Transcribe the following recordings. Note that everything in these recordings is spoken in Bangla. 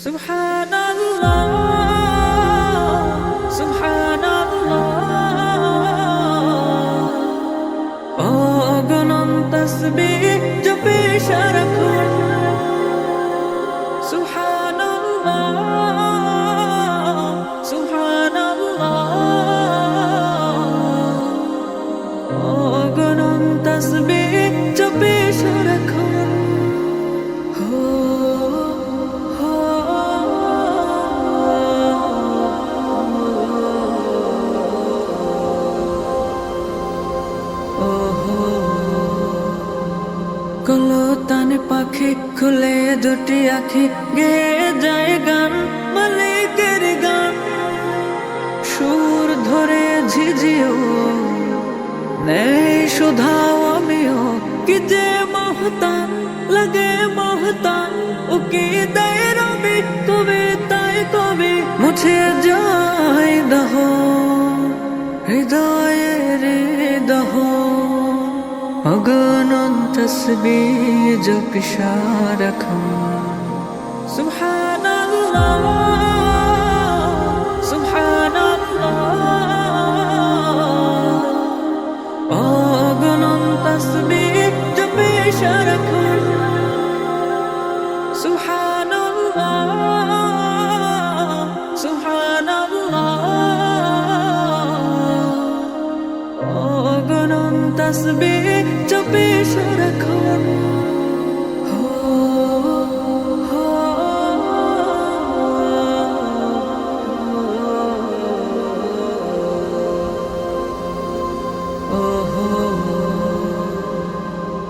সুবহানাল্লাহ সুবহানাল্লাহ অগণন তাসবিহ জপে সারাক্ষণ সুবহানাল্লাহ সুবহানাল্লাহ অগণন তাসবিহ জপে সারাক্ষণ কলতানে পাখি খুলে দুটি আখি গেয়ে যায় গান মালিকের গান সুর ধরে ঝিঝিও নেই শুধাও আমিও কি যে মহতান লাগে মহতান ও কি দেয় রবি কবে তাই কবি মুছে যায় দহ হৃদয়ের দহ অগণন তসবিহ জপে সারাক্ষণ সুবহানাল্লাহ সুবহানাল্লাহ অগণন তসবিহ জপে সারাক্ষণ সুবহানাল্লাহ সুবহানাল্লাহ অগণন তসবিহ জপে সারাক্ষণ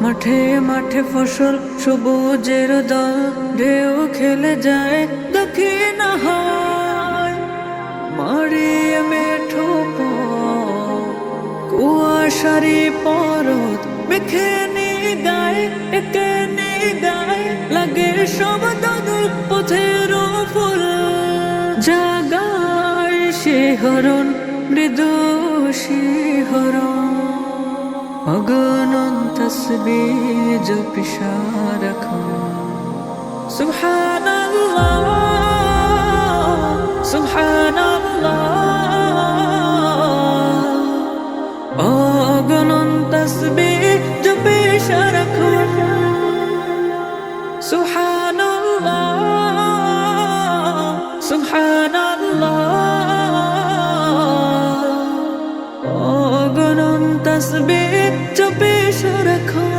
মাঠে মাঠে ফসল সবুজের দল ঢেউ খেলে যায় দক্ষিণ হয় মারিয়ে মেঠো কুয়াশারি পরত মেখে গায়ে একে গায়ে লাগে সব দাদুর পথের ফুল জাগায় শিহরণ মৃদু শিহরণ অগণন তসবিহ জপে সারাক্ষণ সুবহানাল্লাহ সুবহানাল্লাহ অগণন তসবিহ জপে সারাক্ষণ সুবহানাল্লাহ সুবহানাল্লাহ অগণন তসবিহ জপে সারাক্ষণ